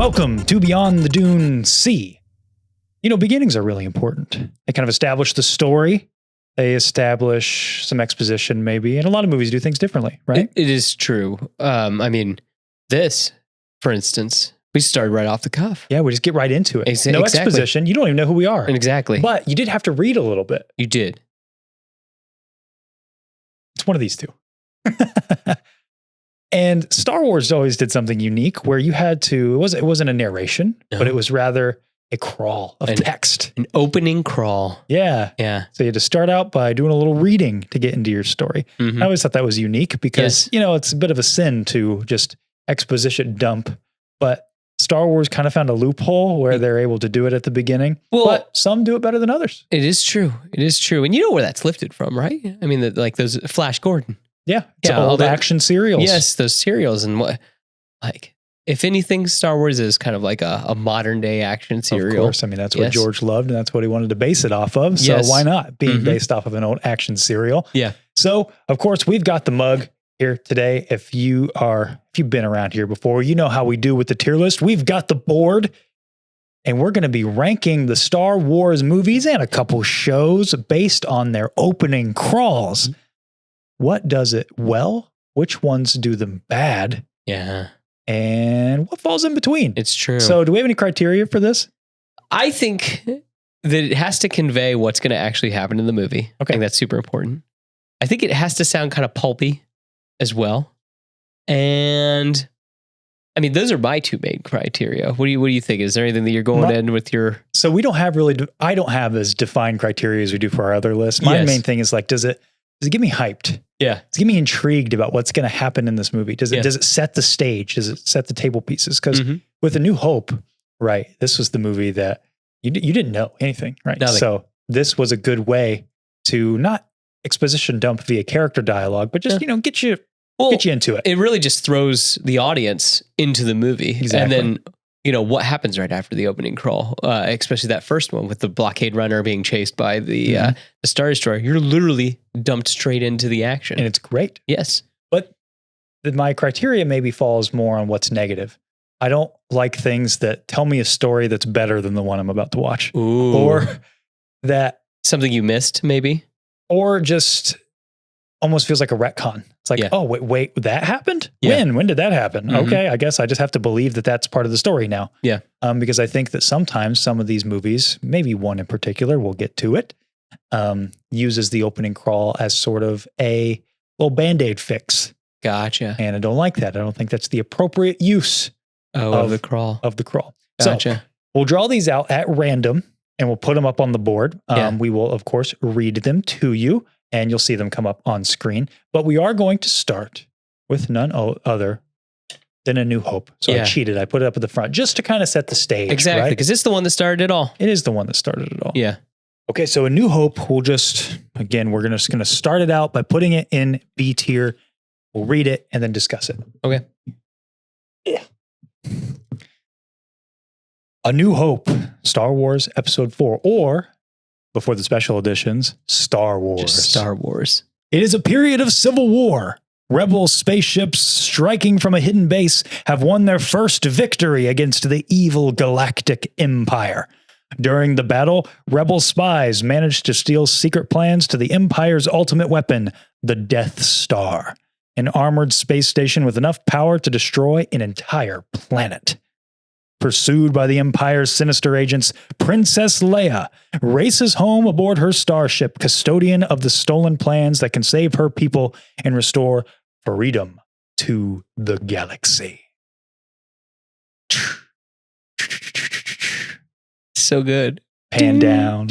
Welcome to Beyond the Dune Sea. You know, beginnings are really important. They kind of establish the story. They establish some exposition maybe. And a lot of movies do things differently, right? It is true. This, for instance, we started right off the cuff. Yeah, we just get right into it. No Exactly. exposition. You don't even know who we are. Exactly. But you did have to read a little bit. You did. It's one of these two. And Star Wars always did something unique where you had to, it wasn't a narration, but it was rather a crawl of text. An opening crawl. Yeah. Yeah. So you had to start out by doing a little reading to get into your story. Mhm. I always thought that was unique because, you know, it's a bit of a sin to just exposition dump, but Star Wars kind of found a loophole where they're able to do it at the beginning. Well, but some do it better than others. It is true. It is true. And you know where that's lifted from, right? I mean, like those Flash Gordon. Yeah. It's old action serials. Yes, those serials. And what, like, if anything, Star Wars is kind of like a modern day action serial. Of course. I mean, that's what George loved and that's what he wanted to base it off of. So why not being based off of an old action serial? Yeah. So, of course, we've got the mug here today. If you've been around here before, you know how we do with the tier list. We've got the board and we're going to be ranking the Star Wars movies and a couple shows based on their opening crawls. What does it well? Which ones do them bad? Yeah. And what falls in between? It's true. So do we have any criteria for this? I think that it has to convey what's going to actually happen in the movie. Okay. I think that's super important. I think it has to sound kind of pulpy as well. And I mean, those are my two main criteria. What do you think? Is there anything that you're going in with your... So we don't have I don't have as defined criteria as we do for our other list. My main thing is like, does it get me hyped? Yeah. Does it get me intrigued about what's going to happen in this movie? Does it set the stage? Does it set the table pieces? Because with A New Hope, right, this was the movie that you didn't know anything, right? Nothing. So this was a good way to not exposition dump via character dialogue, but just, get you into it. It really just throws the audience into the movie. Exactly. And then, what happens right after the opening crawl, especially that first one with the blockade runner being chased by the Star Destroyer. You're literally dumped straight into the action. And it's great. Yes. But my criteria maybe falls more on what's negative. I don't like things that tell me a story that's better than the one I'm about to watch. Ooh. Or that... Something you missed, maybe? Or just almost feels like a retcon. It's like, oh, wait, that happened? Yeah. When did that happen? Okay, I guess I just have to believe that that's part of the story now. Yeah. Because I think that sometimes some of these movies, maybe one in particular, we'll get to it, uses the opening crawl as sort of a little Band-Aid fix. Gotcha. And I don't like that. I don't think that's the appropriate use of the crawl. So Gotcha. we'll draw these out at random and we'll put them up on the board. We will, of course, read them to you. And you'll see them come up on screen. But we are going to start with none other than A New Hope. So I cheated. I put it up at the front just to kind of set the stage. Exactly, because it's the one that started it all. It is the one that started it all. Yeah. Okay, so A New Hope, we're just going to start it out by putting it in B tier. We'll read it and then discuss it. Okay. Yeah. A New Hope, Star Wars Episode 4, or... before the special editions, Star Wars. Just Star Wars. It is a period of civil war. Rebel spaceships striking from a hidden base have won their first victory against the evil galactic empire. During the battle, rebel spies managed to steal secret plans to the Empire's ultimate weapon, the Death Star, an armored space station with enough power to destroy an entire planet. Pursued by the Empire's sinister agents, Princess Leia races home aboard her starship, custodian of the stolen plans that can save her people and restore freedom to the galaxy. So good. Pan down.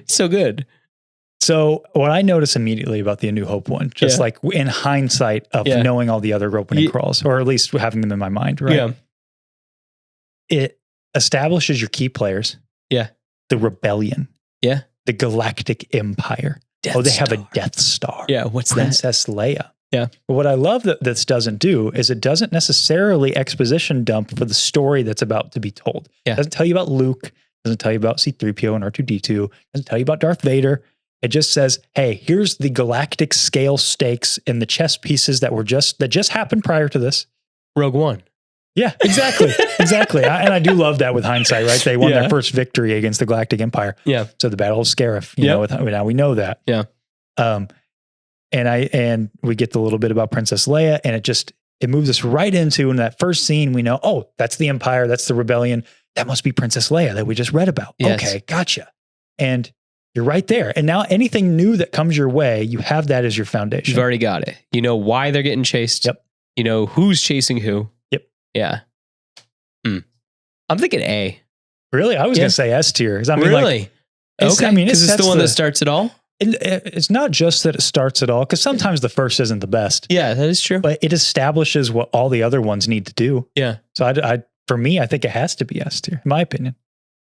So good. So what I notice immediately about the A New Hope one, just like in hindsight of knowing all the other opening crawls, or at least having them in my mind, right? Yeah. It establishes your key players. Yeah. The rebellion. Yeah. The Galactic Empire. They have a Death Star. Yeah. What's Princess Leia. Yeah. But what I love that this doesn't do is it doesn't necessarily exposition dump for the story that's about to be told. Yeah. It doesn't tell you about Luke. It doesn't tell you about C-3PO and R2-D2. It doesn't tell you about Darth Vader. It just says, hey, here's the galactic scale stakes in the chess pieces that just happened prior to this. Rogue One. Yeah, exactly. Exactly. And I do love that with hindsight, right? They won their first victory against the Galactic Empire. Yeah. So the Battle of Scarif, you know, now we know that. Yeah. And we get the little bit about Princess Leia, and it moves us right into in that first scene. We know, oh, that's the Empire. That's the rebellion. That must be Princess Leia that we just read about. Yes. Okay. Gotcha. And you're right there. And now anything new that comes your way, you have that as your foundation. You've already got it. You know why they're getting chased. Yep. You know who's chasing who. Yep. Yeah. I'm thinking A. Really? I was going to say S tier. I mean, really? Okay. I mean, because it's the one that starts it all. It's not just that it starts it all, because sometimes the first isn't the best. Yeah, that is true. But it establishes what all the other ones need to do. Yeah. So for me, I think it has to be S tier, in my opinion.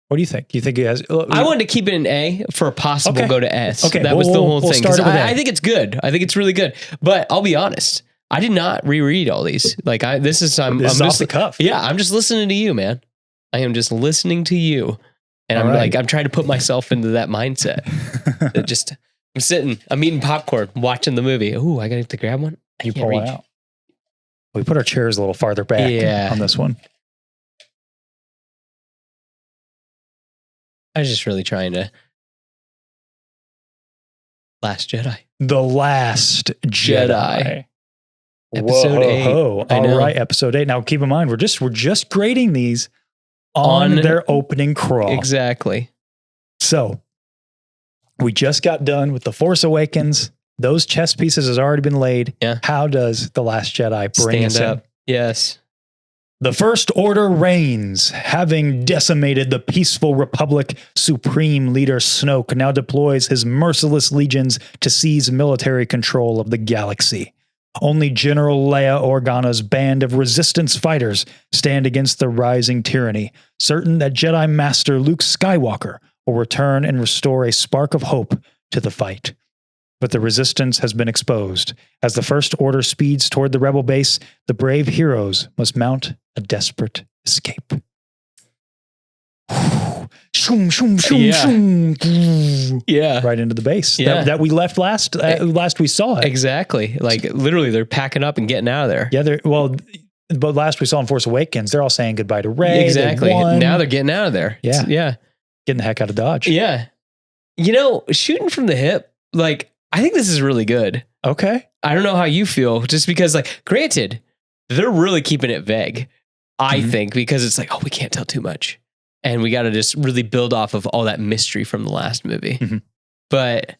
What do you think? You think it has? I wanted to keep it in A for a possible go to S. Okay. That was the whole thing. Start with I think it's good. I think it's really good. But I'll be honest. I did not reread all these. Like this is off the cuff. Yeah, I'm just listening to you, man. I am just listening to you. And I'm trying to put myself into that mindset. I'm eating popcorn, watching the movie. Ooh, I got to grab one. You pull it out. We put our chairs a little farther back on this one. I was just really trying to. Last Jedi. The Last Jedi. Episode 8. All right, episode 8. Now keep in mind, we're just grading these on their opening crawl. Exactly. So we just got done with The Force Awakens. Those chess pieces has already been laid. Yeah. How does The Last Jedi bring us in? Yes. The First Order reigns, having decimated the peaceful Republic. Supreme Leader Snoke now deploys his merciless legions to seize military control of the galaxy. Only General Leia Organa's band of resistance fighters stand against the rising tyranny, certain that Jedi Master Luke Skywalker will return and restore a spark of hope to the fight. But the resistance has been exposed. As the First Order speeds toward the rebel base, the brave heroes must mount a desperate escape. Shoom, shoom, shoom, shoom. Yeah. Right into the base Yeah. that we left last we saw it. Exactly. Like literally they're packing up and getting out of there. Yeah, but last we saw in Force Awakens, they're all saying goodbye to Rey. Exactly. Now they're getting out of there. Yeah. Yeah. Getting the heck out of Dodge. Yeah. You know, shooting from the hip, like, I think this is really good. Okay. I don't know how you feel, just because, like, granted, they're really keeping it vague, I think, because it's like, oh, we can't tell too much. And we got to just really build off of all that mystery from the last movie. Mm-hmm. But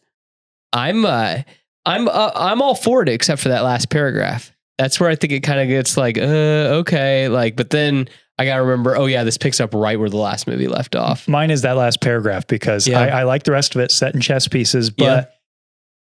I'm all for it, except for that last paragraph. That's where I think it kind of gets like, okay. Like, but then I got to remember, oh yeah, this picks up right where the last movie left off. Mine is that last paragraph because I like the rest of it set in chess pieces, but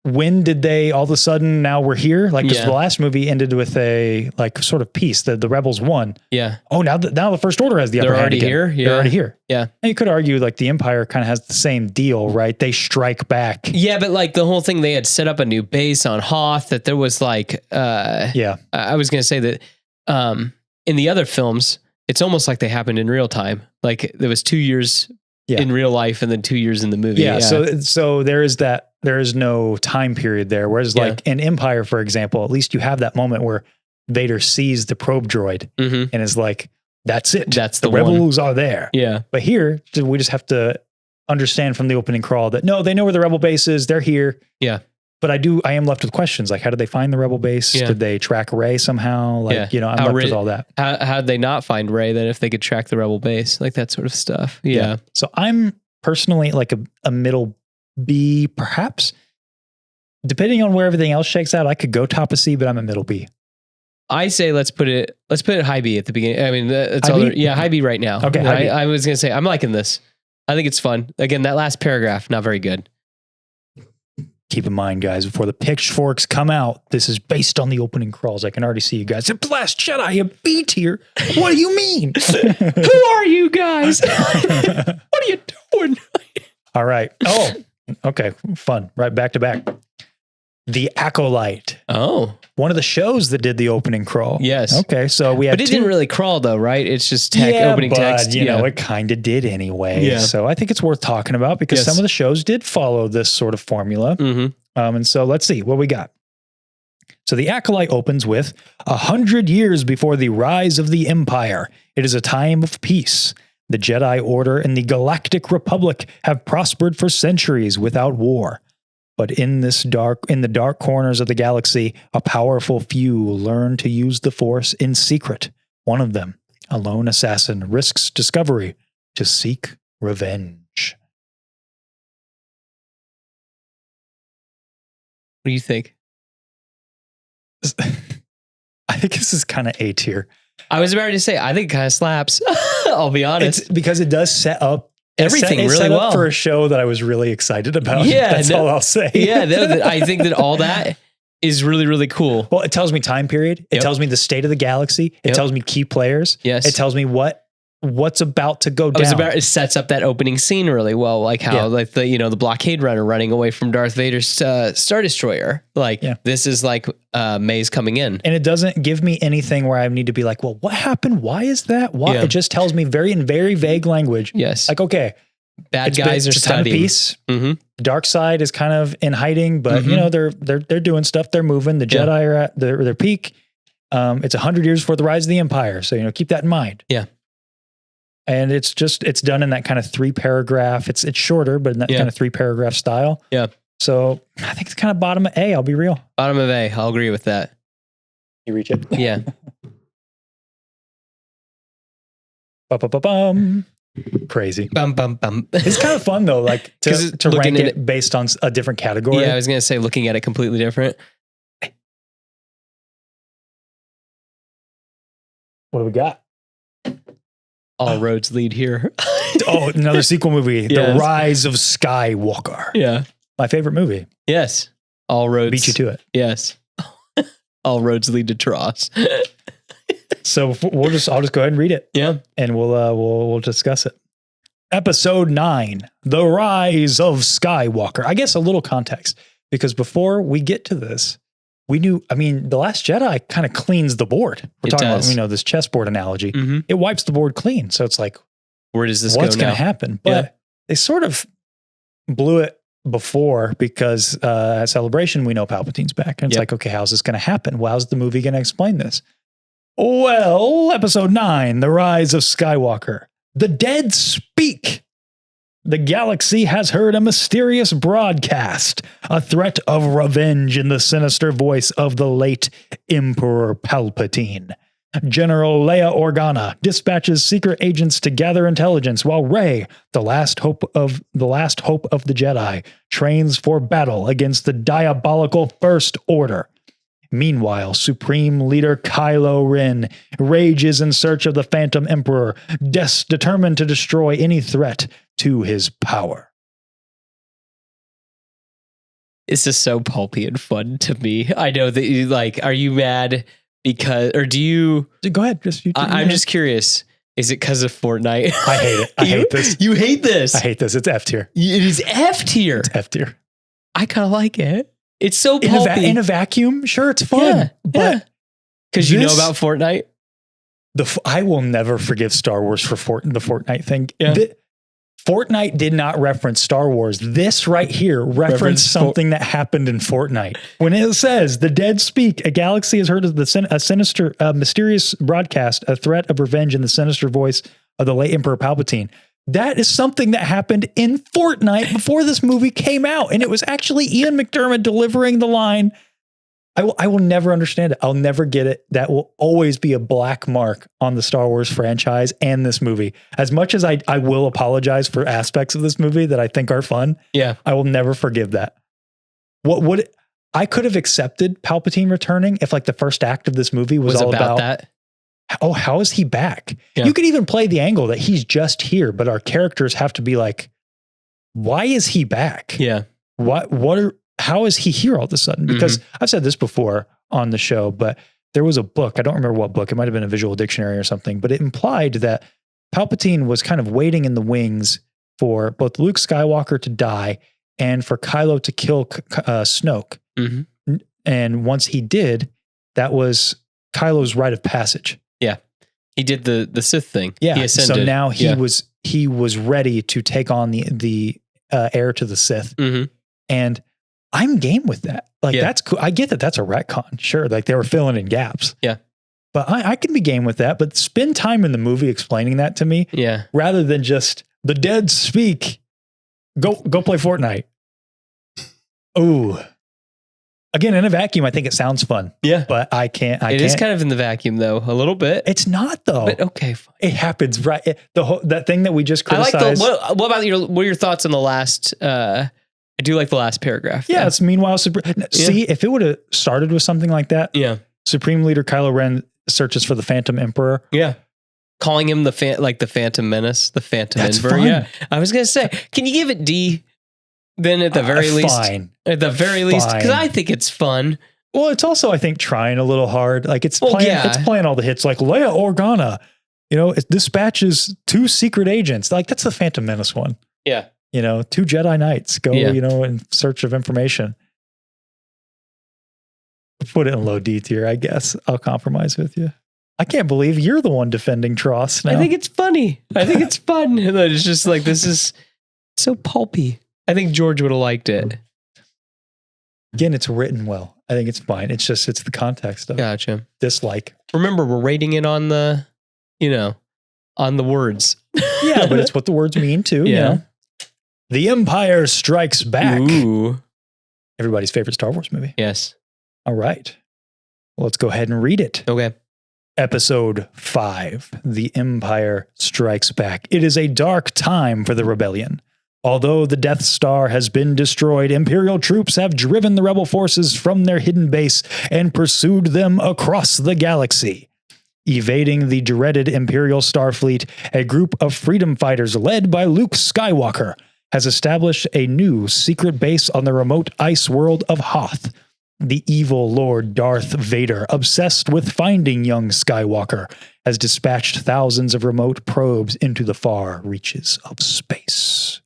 when did they all of a sudden now we're here? Like, because the last movie ended with a like sort of peace. The rebels won. Yeah. Oh, now the First Order has the upper hand again. Here. Yeah. They're already here. Yeah. And you could argue like the Empire kind of has the same deal, right? They strike back. Yeah, but like the whole thing, they had set up a new base on Hoth. That there was like, I was going to say that in the other films, it's almost like they happened in real time. Like there was 2 years in real life and then 2 years in the movie. Yeah. So there is that. There is no time period there. Whereas like in Empire, for example, at least you have that moment where Vader sees the probe droid and is like, that's it. That's the rebels are there. Yeah. But here, we just have to understand from the opening crawl that no, they know where the rebel base is. They're here. Yeah. But I am left with questions like, how did they find the rebel base? Yeah. Did they track Rey somehow? Like, I'm left with all that. How did they not find Rey then if they could track the rebel base? Like that sort of stuff. Yeah. So I'm personally like a middle B, perhaps. Depending on where everything else shakes out, I could go top of C, but I'm a middle B. I say let's put it high B at the beginning. I mean, it's high B right now. Okay. I was gonna say I'm liking this. I think it's fun. Again, that last paragraph, not very good. Keep in mind, guys, before the pitchforks come out, this is based on the opening crawls. I can already see you guys. Last Jedi, a B tier. What do you mean? Who are you guys? What are you doing? All right. Oh, okay. Fun. Right. Back to back. The Acolyte. Oh. One of the shows that did the opening crawl. Yes. Okay, so we had But it didn't really crawl though, right? It's just opening text. You know, it kind of did anyway. Yeah. So I think it's worth talking about because some of the shows did follow this sort of formula. And so let's see what we got. So the Acolyte opens with 100 years before the rise of the Empire. It is a time of peace. The Jedi Order and the Galactic Republic have prospered for centuries without war. But in the dark corners of the galaxy, a powerful few learn to use the Force in secret. One of them, a lone assassin, risks discovery to seek revenge. What do you think? I think this is kind of A tier. I was about to say, I think it kind of slaps. I'll be honest. It's because it does set up everything really set well up for a show that I was really excited about. Yeah, that's all I'll say. Yeah, I think that all that is really, really cool. Well, it tells me time period. It tells me the state of the galaxy. It tells me key players. Yes. It tells me what's about to go down. It sets up that opening scene really well, like how like the blockade runner running away from Darth Vader's Star Destroyer. Like this is like May's coming in, and it doesn't give me anything where I need to be like, well, what happened? Why is that? Why? It just tells me in very vague language. Yes, like okay, bad guys are studying. Peace. The dark side is kind of in hiding, but you know they're doing stuff. They're moving. The Jedi are at their peak. It's 100 years before the rise of the Empire, so keep that in mind. Yeah. And it's done in that kind of 3 paragraph. It's shorter, but in that kind of 3 paragraph style. Yeah. So I think it's kind of bottom of A. I'll be real. Bottom of A. I'll agree with that. You reach it. Yeah. Crazy. Bum, bum, bum. It's kind of fun though, like to rank it based on a different category. Yeah, I was gonna say looking at it completely different. What do we got? All roads lead here. Oh, another sequel movie. The Rise of Skywalker. Yeah. My favorite movie. Yes. All roads. Beat you to it. Yes. All roads lead to Tross. So I'll just go ahead and read it. Yeah. And we'll discuss it. Episode 9, The Rise of Skywalker. I guess a little context, because before we get to this, we knew, The Last Jedi kind of cleans the board. We're talking about, this chessboard analogy. It wipes the board clean. So it's like, where does this go now? What's going to happen? But they sort of blew it before because at Celebration, we know Palpatine's back. And it's like, okay, how's this going to happen? Well, how's the movie going to explain this? Well, episode 9, The Rise of Skywalker. The dead speak. The galaxy has heard a mysterious broadcast, a threat of revenge in the sinister voice of the late Emperor Palpatine. General Leia Organa dispatches secret agents to gather intelligence, while Rey, the last hope of the Jedi, trains for battle against the diabolical First Order. Meanwhile, Supreme Leader Kylo Ren rages in search of the Phantom Emperor, determined to destroy any threat to his power. This is so pulpy and fun to me. I know that you are you mad because, or do you? Go ahead. I'm just curious. Is it because of Fortnite? I hate it. I hate this. You hate this. I hate this. It's F tier. It is F tier. It's F tier. I kind of like it. It's so pulpy. In a vacuum, sure, it's fun. But because you know about Fortnite? I will never forgive Star Wars for the Fortnite thing. Yeah. Fortnite did not reference Star Wars. This right here referenced something that happened in Fortnite. When it says, the dead speak, a galaxy has heard of a sinister, mysterious broadcast, a threat of revenge in the sinister voice of the late Emperor Palpatine. That is something that happened in Fortnite before this movie came out. And it was actually Ian McDermott delivering the line. I will never understand it. I'll never get it. That will always be a black mark on the Star Wars franchise and this movie. As much as I will apologize for aspects of this movie that I think are fun. Yeah. I will never forgive that. I could have accepted Palpatine returning if the first act of this movie was all about that. Oh, how is he back? Yeah. You could even play the angle that he's just here, but our characters have to be like, why is he back? Yeah. How is he here all of a sudden? Because I've said this before on the show, but there was a book. I don't remember what book. It might've been a visual dictionary or something, but it implied that Palpatine was kind of waiting in the wings for both Luke Skywalker to die and for Kylo to kill Snoke. And once he did, that was Kylo's rite of passage. Yeah. He did the Sith thing. Yeah. He ascended. So now he was ready to take on the heir to the Sith. Mm-hmm. And I'm game with that. Like, Yeah. that's cool. I get that that's a retcon. Sure. Like, they were filling in gaps. Yeah. But I can be game with that. But spend time in the movie explaining that to me. Yeah. Rather than just the dead speak. Go play Fortnite. Ooh. Again, in a vacuum, I think it sounds fun. Yeah. But I can't. It is kind of in the vacuum, though, a little bit. It's not, though. But okay, fine. It happens, right? That thing that we just I like criticized. what about what are your thoughts on the last, I do like the last paragraph. Yeah, though. it's meanwhile. See, if it would have started with something like that, Yeah. Supreme Leader Kylo Ren searches for the Phantom Emperor. Yeah. Calling him the Phantom Menace, the Phantom That's Emperor. fun. Yeah. I was going to say, can you give it D then at the very least? Fine. At the very least, because Fine. I think it's fun. Well, it's also, I think, trying a little hard. Like, it's Well, playing, yeah. it's playing all the hits, like Leia Organa. You know, it dispatches 2 secret agents. Like, that's the Phantom Menace one. Yeah. You know, 2 Jedi Knights go, Yeah. you know, in search of information. Put it in low D tier, I guess. I'll compromise with you. I can't believe you're the one defending Tross now. I think it's funny. I think it's fun. And then it's just like, this is so pulpy. I think George would have liked it. Again, it's written well. I think it's fine. It's just, it's the context of Gotcha. dislike. Remember, we're rating it on the, on the words. Yeah, but it's what the words mean too. Yeah. You know? The Empire Strikes Back. Ooh. Everybody's favorite Star Wars movie. Yes. All right. Well, let's go ahead and read it. Okay. Episode 5, The Empire Strikes Back. It is a dark time for the rebellion. Although the Death Star has been destroyed, Imperial troops have driven the rebel forces from their hidden base and pursued them across the galaxy. Evading the dreaded Imperial Starfleet, a group of freedom fighters led by Luke Skywalker has established a new secret base on the remote ice world of Hoth. The evil Lord Darth Vader, obsessed with finding young Skywalker, has dispatched thousands of remote probes into the far reaches of space.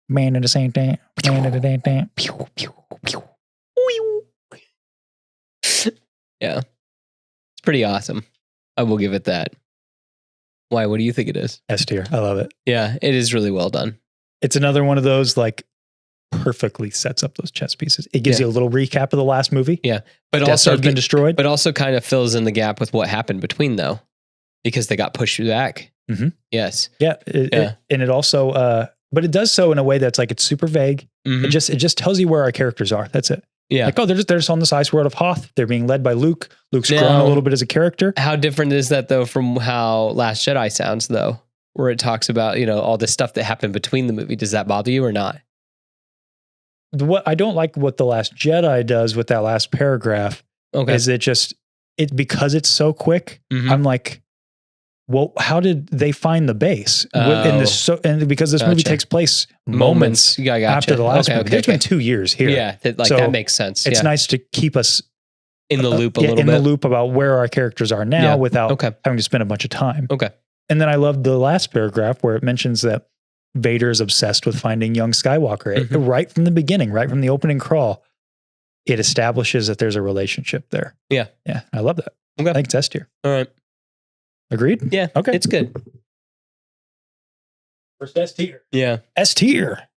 Man in the same thing. Man in the damn thing. Pew, pew, pew. Yeah. It's pretty awesome. I will give it that. Why? What do you think it is? S tier. I love it. Yeah, it is really well done. It's another one of those, like, perfectly sets up those chess pieces. It gives you a little recap of the last movie. Yeah. But Death also Star's been destroyed. But also kind of fills in the gap with what happened between, though, because they got pushed back. Mm-hmm. Yes. Yeah. And it also, but it does so in a way that's like, it's super vague. Mhm. It just tells you where our characters are. That's it. Yeah. Like, oh, they're just on this ice world of Hoth. They're being led by Luke. Luke's grown Now- a little bit as a character. How different is that, though, from how Last Jedi sounds, though, where it talks about, all this stuff that happened between the movie? Does that bother you or not? What I don't like what The Last Jedi does with that last paragraph Okay. is because it's so quick. Mhm. I'm like, well, how did they find the base in this? And because this movie Gotcha. takes place moments Yeah, gotcha. after the last Okay, movie. okay, There's been 2 years here. Yeah, So that makes sense. It's Yeah. nice to keep us In the loop a little in bit. the loop about where our characters are now Yeah. without Okay. having to spend a bunch of time. Okay. And then I love the last paragraph where it mentions that Vader is obsessed with finding young Skywalker. Mhm. Right from the beginning, right from the opening crawl, it establishes that there's a relationship there. Yeah. Yeah. I love that. Okay. I think it's S tier. All right. Agreed? Yeah. Okay. It's good. First S tier. Yeah. S tier.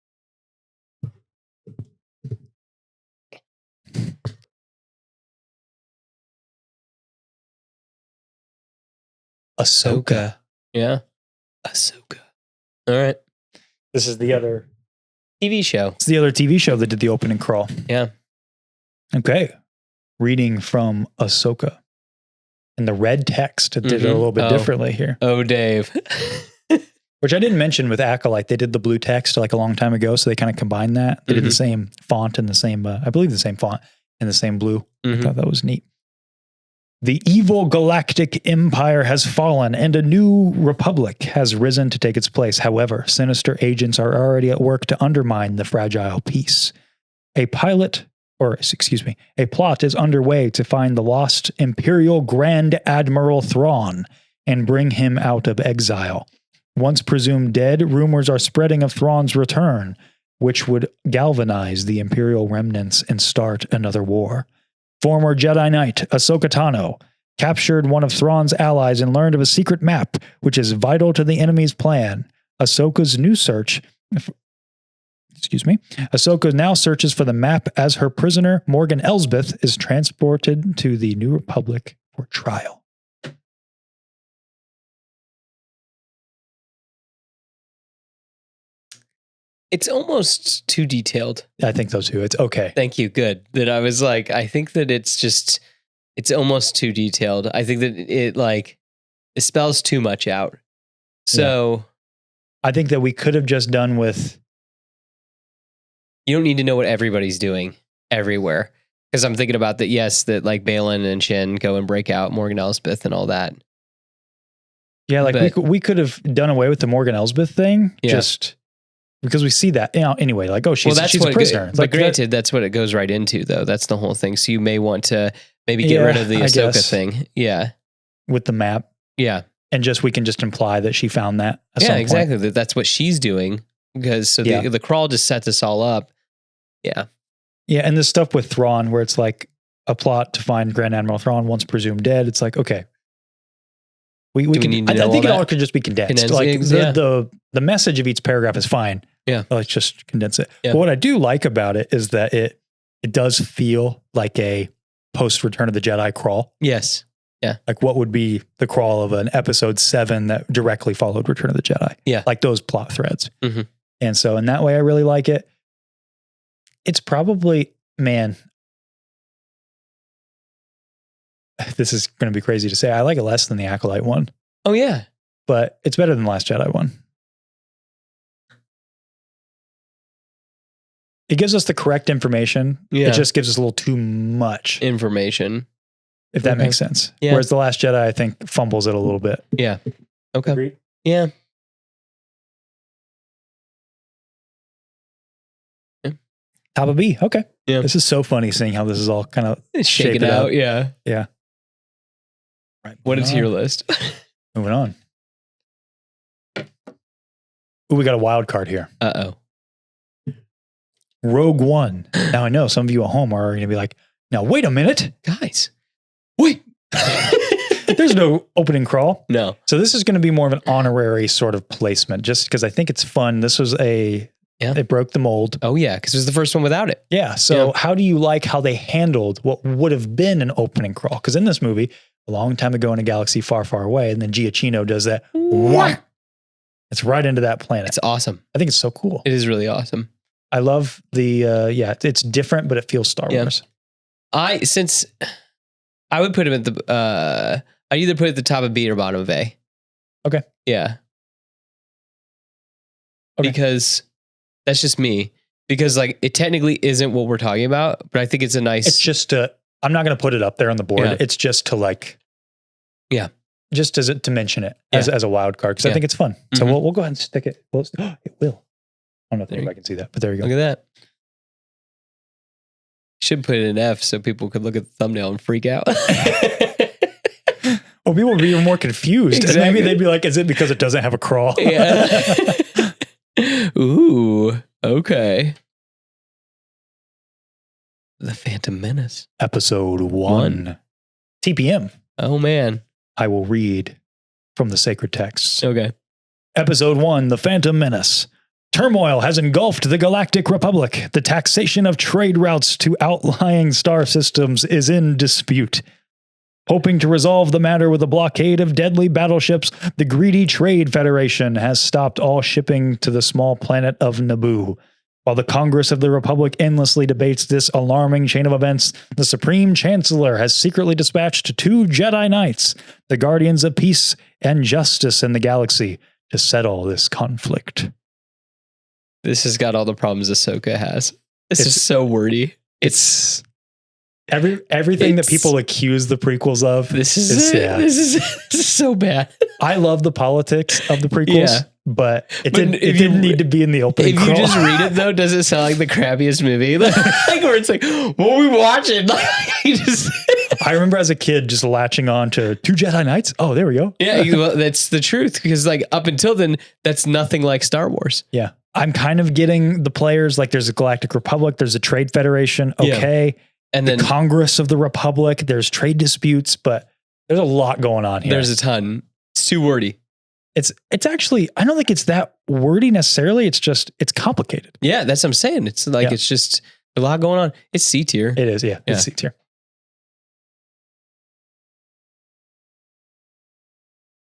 Ahsoka. Yeah. Ahsoka. All right. This is the other. TV show. It's the other TV show that did the opening crawl. Yeah. Okay. Reading from Ahsoka. And the red text did it a little bit differently here. Oh, Dave. Which I didn't mention with Acolyte. They did the blue text like a long time ago. So they kind of combined that. They did the same font and the same, I believe the same font and the same blue. I thought that was neat. The evil galactic empire has fallen and a new republic has risen to take its place. However, sinister agents are already at work to undermine the fragile peace. A plot is underway to find the lost Imperial Grand Admiral Thrawn and bring him out of exile. Once presumed dead, rumors are spreading of Thrawn's return. which would galvanize the Imperial remnants and start another war. Former Jedi Knight Ahsoka Tano captured one of Thrawn's allies and learned of a secret map, which is vital to the enemy's plan. Ahsoka now searches for the map as her prisoner, Morgan Elsbeth, is transported to the New Republic for trial. It's almost too detailed. I think so too. It's okay. Thank you. Good. That I was like, I think that it's almost too detailed. I think that it spells too much out. So I think that we could have just done with. You don't need to know what everybody's doing everywhere. Because I'm thinking about that, yes, that like Balin and Shin go and break out Morgan Elsbeth and all that. Yeah, like we could have done away with the Morgan Elsbeth thing. Yeah. Just because we see that, anyway, like, oh, she's a prisoner. But granted, that's what it goes right into, though. That's the whole thing. So you may want to maybe get rid of the Ahsoka thing. Yeah. With the map. Yeah. And we can just imply that she found that. Yeah, exactly. That's what she's doing. Because the crawl just sets us all up. Yeah. Yeah. And this stuff with Thrawn, where it's like a plot to find Grand Admiral Thrawn once presumed dead. It's like, okay. I think it all could just be condensed. Like the message of each paragraph is fine. Yeah. Let's just condense it. Yeah. But what I do like about it is that it does feel like a post Return of the Jedi crawl. Yes. Yeah. Like what would be the crawl of an episode 7 that directly followed Return of the Jedi. Yeah. Like those plot threads. Mm-hmm. And so in that way, I really like it. It's probably, man, this is going to be crazy to say. I like it less than the Acolyte one. Oh, yeah. But it's better than the Last Jedi one. It gives us the correct information. Yeah. It just gives us a little too much information. If that makes sense. Yeah. Whereas the Last Jedi, I think, fumbles it a little bit. Yeah. Okay. Agreed? Yeah. Top of B. Okay. Yeah. This is so funny seeing how this is all kind of shaken out. Yeah. Yeah. Right. What is your list? Moving on. Ooh, we got a wild card here. Uh-oh. Rogue One. Now I know some of you at home are going to be like, now wait a minute. Guys. Wait. There's no opening crawl. No. So this is going to be more of an honorary sort of placement just because I think it's fun. This was it broke the mold. Oh yeah, because it was the first one without it. Yeah. So how do you like how they handled what would have been an opening crawl? Because in this movie, a long time ago in a galaxy far, far away, and then Giacchino does that. It's right into that planet. It's awesome. I think it's so cool. It is really awesome. I love the, it's different, but it feels Star Wars. I would put him at the, I'd either put it at the top of B or bottom of A. Okay. Yeah. Okay. Because that's just me. Because like it technically isn't what we're talking about, but I think it's a nice. It's just I'm not going to put it up there on the board. Yeah. It's just to like. Yeah. Just to mention it as a wild card because I think it's fun. So we'll go ahead and stick it. It will. I don't know if anybody can see that, but there you go. Look at that. Should put it in F so people could look at the thumbnail and freak out. Well, people would be even more confused. Exactly. And maybe they'd be like, is it because it doesn't have a crawl? Yeah. Ooh, okay. The Phantom Menace. Episode 1. TPM. Oh, man. I will read from the sacred texts. Okay. Episode 1, The Phantom Menace. Turmoil has engulfed the Galactic Republic. The taxation of trade routes to outlying star systems is in dispute. Hoping to resolve the matter with a blockade of deadly battleships, the greedy Trade Federation has stopped all shipping to the small planet of Naboo. While the Congress of the Republic endlessly debates this alarming chain of events, the Supreme Chancellor has secretly dispatched 2 Jedi Knights, the guardians of peace and justice in the galaxy, to settle this conflict. This has got all the problems Ahsoka has. This is so wordy. It's everything that people accuse the prequels of. This is so bad. I love the politics of the prequels, but it didn't need to be in the opening. If you just read it though, does it sound like the crappiest movie? Like where it's like, what are we watching? I remember as a kid just latching on to 2 Jedi Knights. Oh, there we go. Yeah, well, that's the truth because like up until then, that's nothing like Star Wars. Yeah. I'm kind of getting the players, like there's a Galactic Republic, there's a Trade Federation, okay. Yeah. And then Congress of the Republic, there's trade disputes, but there's a lot going on here. There's a ton. It's too wordy. It's actually, I don't think it's that wordy necessarily. It's just, it's complicated. Yeah, that's what I'm saying. It's like, it's just a lot going on. It's C tier. It is, yeah. It's C tier.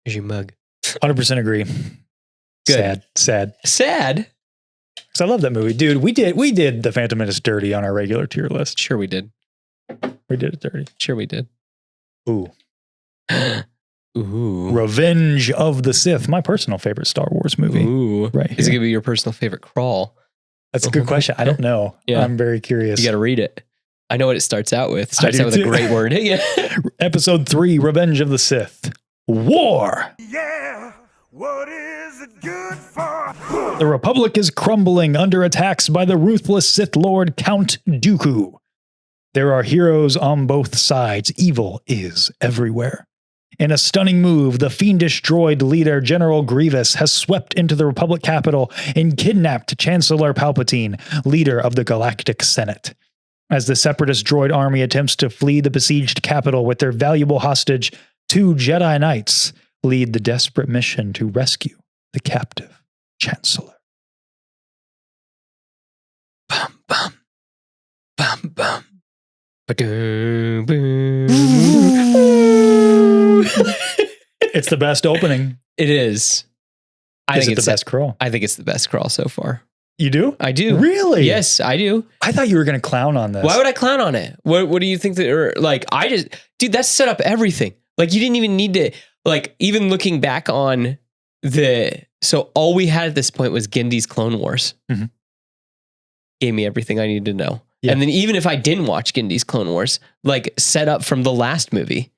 Here's your mug. 100% agree. Good. Sad. Because I love that movie. Dude, we did The Phantom Menace dirty on our regular tier list. Sure we did. We did it dirty. Sure we did. Ooh. Ooh. Revenge of the Sith, my personal favorite Star Wars movie. Ooh. Right here. Is it going to be your personal favorite crawl? That's a good question. I don't know. Yeah. I'm very curious. You got to read it. I know what it starts out with. It starts out with a great word. Yeah. Episode 3, Revenge of the Sith. War. Yeah, what is it good for? The Republic is crumbling under attacks by the ruthless Sith Lord Count Dooku. There are heroes on both sides. Evil is everywhere. In a stunning move, the fiendish droid leader General Grievous has swept into the Republic capital and kidnapped Chancellor Palpatine, leader of the Galactic Senate. As the separatist droid army attempts to flee the besieged capital with their valuable hostage, 2 Jedi Knights lead the desperate mission to rescue the captive Chancellor. Bum, bum. Bum, bum. Ba-dum, boom. It's the best opening. It is. I think it's the best crawl. I think it's the best crawl so far. You do? I do. Really? Yes, I do. I thought you were going to clown on this. Why would I clown on it? What do you think that, or like, dude, that set up everything. Like, you didn't even need to, like, even looking back on so all we had at this point was Gendy's Clone Wars. Mm-hmm. Gave me everything I needed to know. Yeah. And then even if I didn't watch Gendy's Clone Wars, like, set up from the last movie,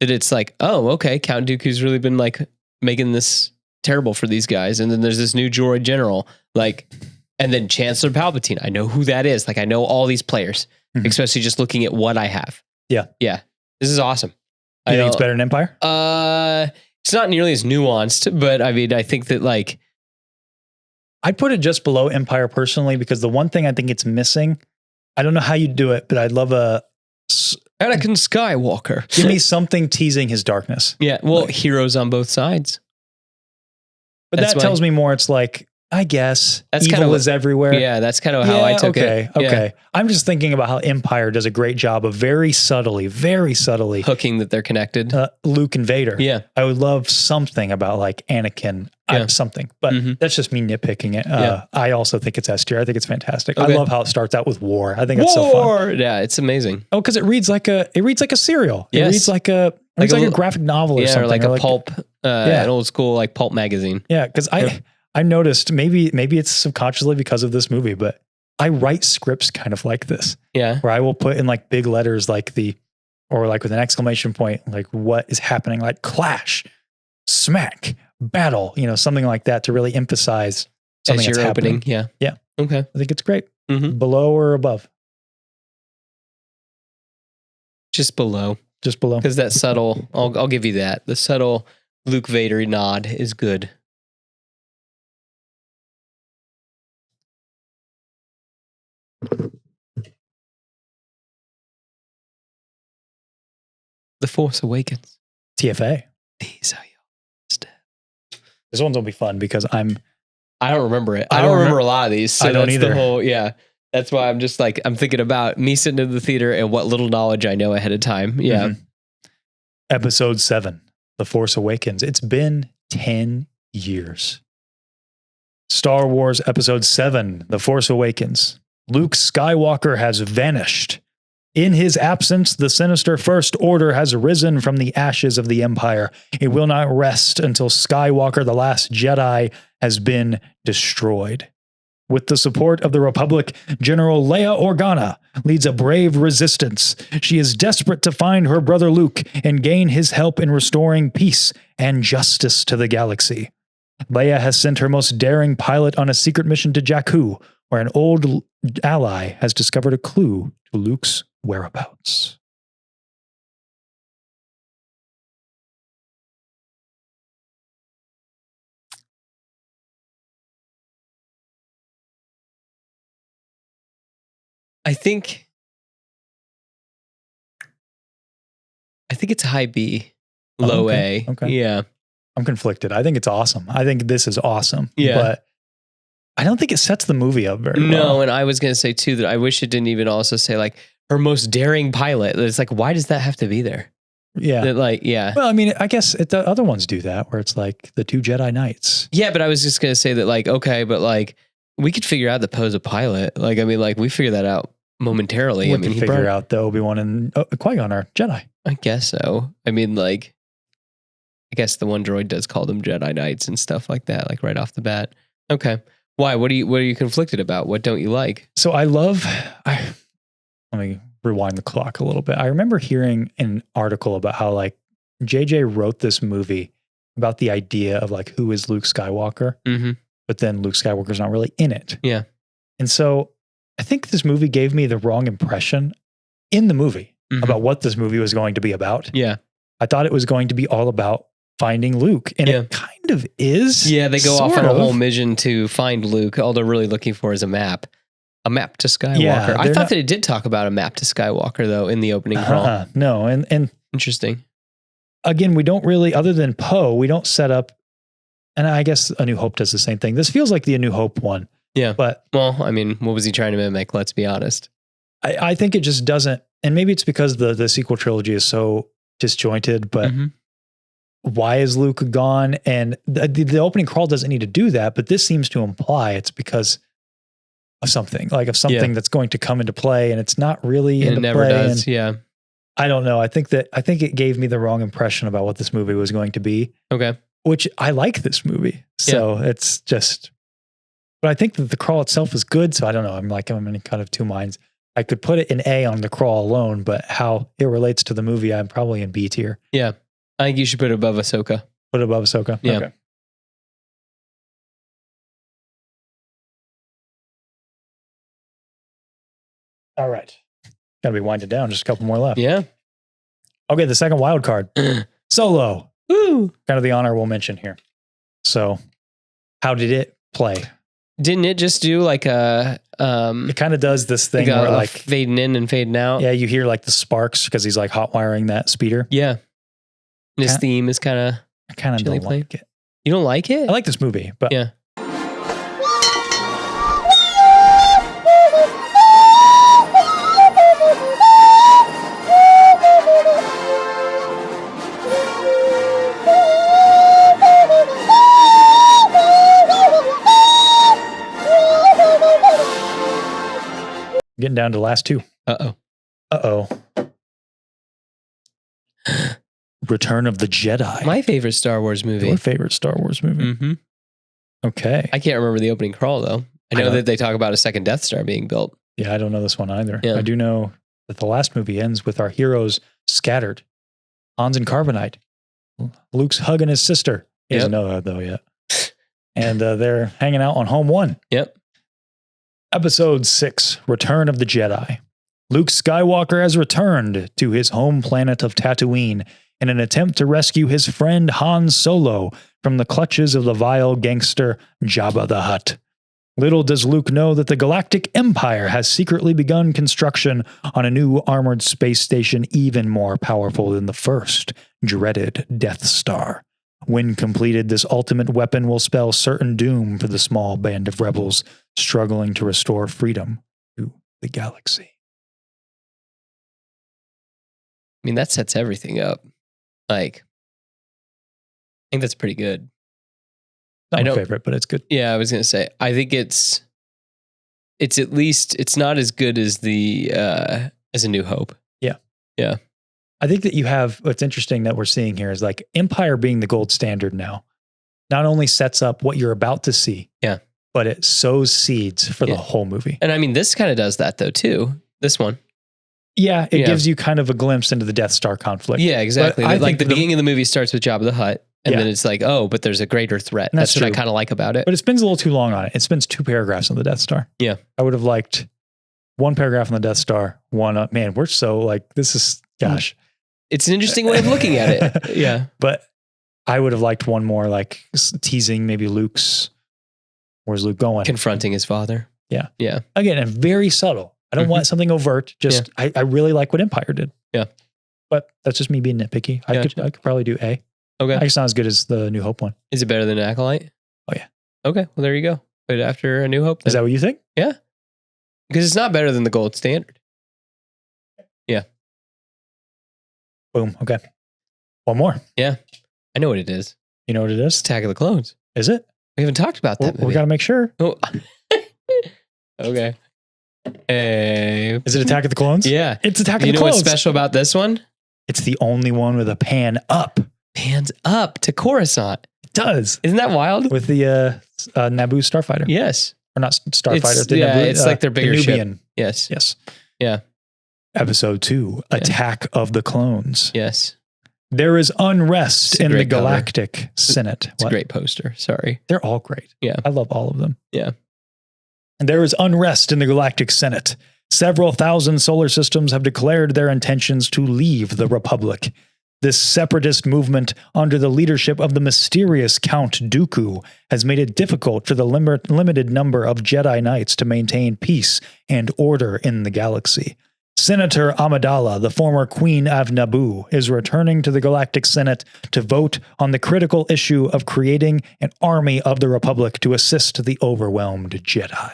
that it's like, oh, okay, Count Dooku's really been like making this terrible for these guys. And then there's this new droid general, like, and then Chancellor Palpatine. I know who that is. Like, I know all these players, especially just looking at what I have. Yeah. Yeah. This is awesome. You think it's better than Empire? It's not nearly as nuanced, but I mean, I think that, like, I'd put it just below Empire personally, because the one thing I think it's missing, I don't know how you do it, but I'd love Anakin Skywalker. give me something teasing his darkness. Yeah. Well, heroes on both sides. But that tells me more. It's like, I guess that's evil kind of is everywhere. Yeah, that's kind of how I took it. Okay. Yeah. I'm just thinking about how Empire does a great job of very subtly hooking that they're connected. Luke and Vader. Yeah. I would love something about like Anakin, something, but that's just me nitpicking it. I also think it's S tier. I think it's fantastic. Okay. I love how it starts out with war. I think it's so fun. Yeah, it's amazing. Oh, because it reeds like a serial. Yes. It reads like a graphic novel or something. Or like a like pulp, an old school like pulp magazine. Yeah, because I noticed maybe it's subconsciously because of this movie, but I write scripts kind of like this. Yeah. Where I will put in like big letters like or like with an exclamation point, like what is happening, like clash, smack, battle, something like that to really emphasize something that's happening. Opening. Yeah. Yeah. Okay. I think it's great. Mm-hmm. Below or above? Just below. Just below. Because that subtle, I'll give you that. The subtle Luke Vader nod is good. The Force Awakens. TFA. These are your steps. This one's gonna be fun because I don't remember it. I don't remember a lot of these. So I don't that's either. The whole, that's why I'm just like, I'm thinking about me sitting in the theater and what little knowledge I know ahead of time. Yeah. Mm-hmm. Episode 7, The Force Awakens. It's been 10 years. Star Wars Episode 7, The Force Awakens. Luke Skywalker has vanished. In his absence, the sinister First Order has risen from the ashes of the Empire. It will not rest until Skywalker, the last Jedi, has been destroyed. With the support of the Republic, General Leia Organa leads a brave resistance. She is desperate to find her brother Luke and gain his help in restoring peace and justice to the galaxy. Leia has sent her most daring pilot on a secret mission to Jakku, where an old ally has discovered a clue to Luke's whereabouts. I think it's high B, low okay. A. Okay. Yeah. I'm conflicted. I think it's awesome. I think this is awesome. Yeah. But I don't think it sets the movie up very well. No, and I was going to say too that I wish it didn't even also say like her most daring pilot. It's like, why does that have to be there? Yeah. That, like, yeah. Well, I mean, I guess the other ones do that where it's like the 2 Jedi Knights. Yeah, but I was just going to say that like, okay, but like we could figure out the Poe's a pilot. Like, I mean, like we figured that out momentarily. We I mean, could figure out the Obi-Wan and Qui-Gon are Jedi. I guess so. I mean, like, I guess the one droid does call them Jedi Knights and stuff like that, like right off the bat. Okay. Why? What are you conflicted about? What don't you like? So let me rewind the clock a little bit. I remember hearing an article about how like JJ wrote this movie about the idea of like who is Luke Skywalker, but then Luke Skywalker's not really in it. Yeah. And so I think this movie gave me the wrong impression in the movie about what this movie was going to be about. Yeah. I thought it was going to be all about finding Luke, and it kind of is. Yeah, they go off on a whole mission to find Luke. All they're really looking for is a map to Skywalker. Yeah, I thought that it did talk about a map to Skywalker though in the opening crawl. No, and interesting. Again, we don't really, other than Poe, we don't set up. And I guess A New Hope does the same thing. This feels like the A New Hope one. Yeah, but well, I mean, what was he trying to mimic? Let's be honest. I think it just doesn't, and maybe it's because the sequel trilogy is so disjointed. But why is Luke gone? And the opening crawl doesn't need to do that, but this seems to imply it's because of something, that's going to come into play, and it's not really into it never play. does. And yeah, I don't know. I think it gave me the wrong impression about what this movie was going to be. Okay, which I like this movie, so it's just. But I think that the crawl itself is good, so I don't know. I'm in kind of two minds. I could put it in A on the crawl alone, but how it relates to the movie, I'm probably in B tier. Yeah. I think you should put it above Ahsoka. Put it above Ahsoka? Yeah. Okay. All right. Got to be winding down. Just a couple more left. Yeah. Okay, the second wild card. Solo. Woo. Kind of the honorable mention here. So, how did it play? Didn't it just do like a it kind of does this thing where like fading in and fading out? Yeah, you hear like the sparks because he's like hot wiring that speeder. Yeah. And his theme is kind of I kind of don't like it. You don't like it? I like this movie, but yeah. Getting down to the last two. Uh-oh. Return of the Jedi. My favorite Star Wars movie. Your favorite Star Wars movie. Mm-hmm. Okay. I can't remember the opening crawl, though. I know that they talk about a second Death Star being built. Yeah, I don't know this one either. Yeah. I do know that the last movie ends with our heroes scattered. Han's in carbonite. Luke's hugging his sister. He doesn't know that, though, yet. And they're hanging out on Home 1. Yep. Episode 6, Return of the Jedi. Luke Skywalker has returned to his home planet of Tatooine in an attempt to rescue his friend Han Solo from the clutches of the vile gangster Jabba the Hutt. Little does Luke know that the Galactic Empire has secretly begun construction on a new armored space station even more powerful than the first dreaded Death Star. When completed, this ultimate weapon will spell certain doom for the small band of rebels struggling to restore freedom to the galaxy. I mean, that sets everything up. Like, I think that's pretty good. Not my favorite, but it's good. Yeah, I was going to say, I think it's at least, it's not as good as as A New Hope. Yeah. Yeah. I think that you have, what's interesting that we're seeing here is like Empire being the gold standard now, not only sets up what you're about to see, but it sows seeds for the whole movie. And I mean, this kind of does that though, too. This one. Yeah, it gives you kind of a glimpse into the Death Star conflict. Yeah, exactly. Like the beginning of the movie starts with Jabba the Hutt, and then it's like, oh, but there's a greater threat. That's what I kind of like about it. But it spends a little too long on it. It spends 2 paragraphs on the Death Star. Yeah. I would have liked 1 paragraph on the Death Star, 1, man, we're so like, this is, gosh. It's an interesting way of looking at it. Yeah. But I would have liked 1 more, like teasing maybe where's Luke going? Confronting his father. Yeah. Yeah. Again, and very subtle. I don't want something overt. Just I really like what Empire did. Yeah. But that's just me being nitpicky. I could probably do A. Okay. It's not as good as the New Hope one. Is it better than Acolyte? Oh yeah. Okay. Well, there you go. But after A New Hope, Is that what you think? Yeah. Because it's not better than the gold standard. Yeah. Boom. Okay. One more. Yeah. I know what it is. You know what it is? Attack of the Clones. Is it? We haven't talked about that movie. We got to make sure. Oh. Okay. Hey. Is it Attack of the Clones? Yeah. It's Attack of the You know Clones. what's special about this one? It's the only one with a pan up. Pans up to Coruscant. It does. Isn't that wild? With the Naboo starfighter. Yes. Or not starfighter. It's like their bigger ship. Nubian. Yes. Yes. Yeah. Episode 2, Attack of the Clones. Yes. There is unrest in the great cover. Galactic Senate. It's a great poster. Sorry. They're all great. Yeah. I love all of them. Yeah. And there is unrest in the Galactic Senate. Several thousand solar systems have declared their intentions to leave the Republic. This separatist movement, under the leadership of the mysterious Count Dooku, has made it difficult for the limited number of Jedi Knights to maintain peace and order in the galaxy. Senator Amidala, the former Queen of Naboo, is returning to the Galactic Senate to vote on the critical issue of creating an army of the Republic to assist the overwhelmed Jedi.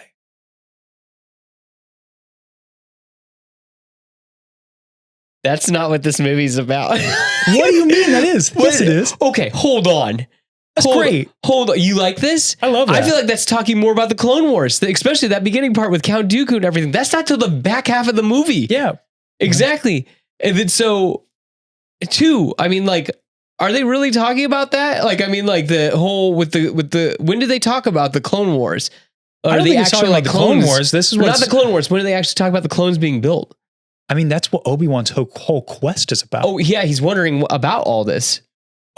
That's not what this movie's about. What do you mean that is? Yes, it is. Okay, hold on. That's great. Hold on. You like this? I love that. I feel like that's talking more about the Clone Wars, especially that beginning part with Count Dooku and everything. That's not till the back half of the movie. Yeah. Exactly. And then so, two, I mean, like, are they really talking about that? Like, I mean, like the whole with the when did they talk about the Clone Wars? Or I don't think it's talking about the Clone Wars. This is not the Clone Wars. When do they actually talk about the clones being built? I mean, that's what Obi-Wan's whole quest is about. Oh, yeah. He's wondering about all this.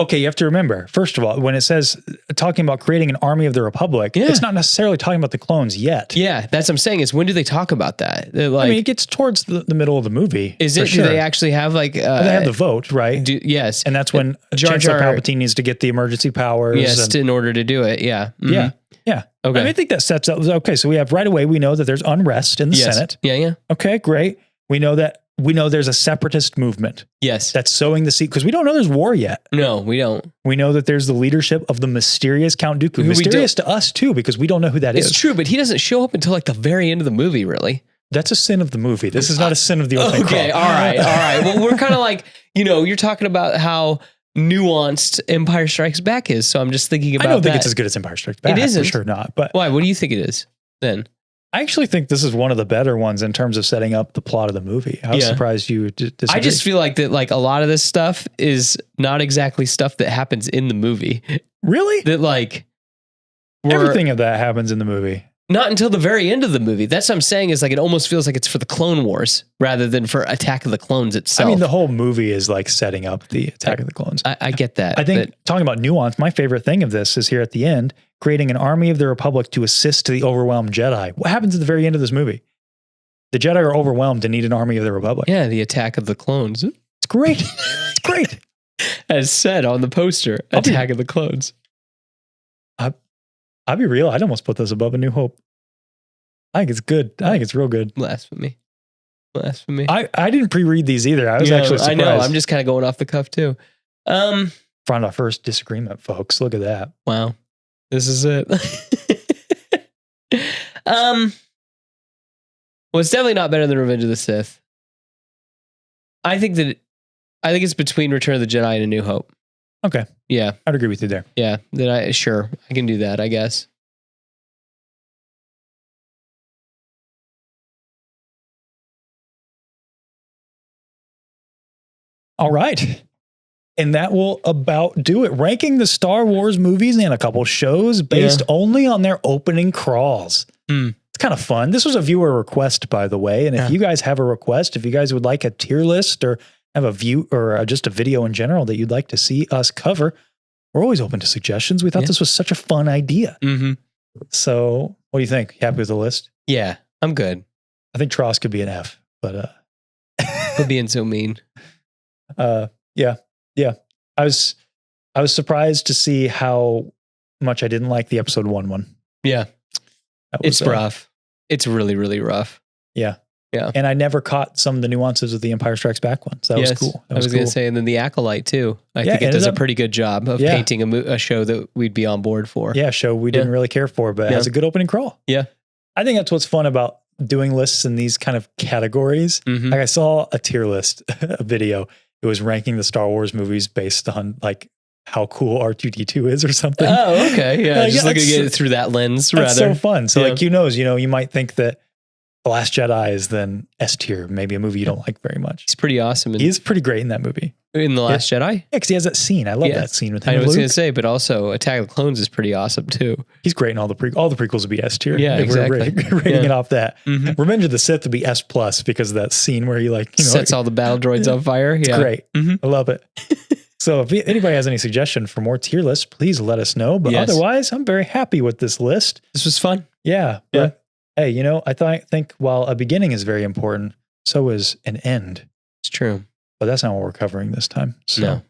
Okay, you have to remember, first of all, when it says talking about creating an army of the Republic, it's not necessarily talking about the clones yet. Yeah, that's what I'm saying is when do they talk about that? Like, I mean, it gets towards the middle of the movie. Is it, sure. Do they actually have like... they have the vote, right? Yes. And that's when Jar Chancellor Jar- Palpatine needs to get the emergency powers. Yes, in order to do it. Yeah. Mhm. Yeah. Yeah. Okay. I mean, I think that sets up... Okay, so we have right away, we know that there's unrest in the Senate. Yeah, yeah. Okay, great. We know there's a separatist movement Yes. that's sowing the seed, because we don't know there's war yet. No, we don't. We know that there's the leadership of the mysterious Count Dooku. Mysterious to us too, because we don't know who that is. It's true, but he doesn't show up until like the very end of the movie, really. That's a sin of the movie. This is not a sin of the opening Okay, crawl. all right. Well, we're kind of like, you're talking about how nuanced Empire Strikes Back is, so I'm just thinking about I don't think that. it's as good as Empire Strikes Back. It isn't. For sure not. But Why? What do you think it is then? I actually think this is one of the better ones in terms of setting up the plot of the movie. I was surprised you disagree. I just feel like that, like a lot of this stuff is not exactly stuff that happens in the movie. Really? That like Everything of that happens in the movie. Not until the very end of the movie. That's what I'm saying is like it almost feels like it's for the Clone Wars rather than for Attack of the Clones itself. I mean, the whole movie is like setting up the Attack of the Clones. I get that. I think talking about nuance, my favorite thing of this is here at the end, creating an army of the Republic to assist the overwhelmed Jedi. What happens at the very end of this movie? The Jedi are overwhelmed and need an army of the Republic. Yeah, the Attack of the Clones. It's great. It's great. As said on the poster, Attack of the Clones. I'll be real. I'd almost put this above A New Hope. I think it's good. I think it's real good. Blasphemy. I didn't pre-read these either. I was actually surprised. I know. I'm just kind of going off the cuff too. Found our first disagreement, folks. Look at that. Wow. This is it. Well, it's definitely not better than Revenge of the Sith. I think it's between Return of the Jedi and A New Hope. Okay. Yeah. I'd agree with you there. Yeah. Then I can do that, I guess. All right. And that will about do it. Ranking the Star Wars movies and a couple shows based only on their opening crawls. It's kind of fun. This was a viewer request, by the way. And if you guys have a request, if you guys would like a tier list or have a view or just a video in general that you'd like to see us cover, we're always open to suggestions. We thought this was such a fun idea. Mm-hmm. So what do you think? You happy with the list? Yeah, I'm good. I think Tross could be an F, but for being so mean. Yeah. I was surprised to see how much I didn't like the episode 1. Yeah. It's rough. It's really, really rough. Yeah. Yeah. And I never caught some of the nuances of the Empire Strikes Back ones. That was cool. I was going to say, and then the Acolyte too. I think it does a pretty good job of painting a show that we'd be on board for. Yeah, show we didn't really care for, but it has a good opening crawl. Yeah. I think that's what's fun about doing lists in these kind of categories. Mhm. Like I saw a tier list, a video. It was ranking the Star Wars movies based on like how cool R2-D2 is or something. Oh, okay. Yeah. Just looking at it through that lens, That's rather. so fun. So like, who knows, you might think that The Last Jedi is then S tier, maybe a movie you don't like very much. He's pretty awesome. He is pretty great in that movie. In The Last Jedi? Yeah, because he has that scene. I love that scene with him. I and was Luke. going to say, but also Attack of the Clones is pretty awesome too. He's great in all the prequels would be S tier. Yeah, if exactly. We're rating it off that. Mhm. Revenge of the Sith would be S plus because of that scene where he sets all the battle droids on fire. It's great. Mhm. I love it. So if anybody has any suggestion for more tier lists, please let us know. But otherwise, I'm very happy with this list. This was fun. Yeah. But hey, I think while a beginning is very important, so is an end. It's true. But that's not what we're covering this time. So No.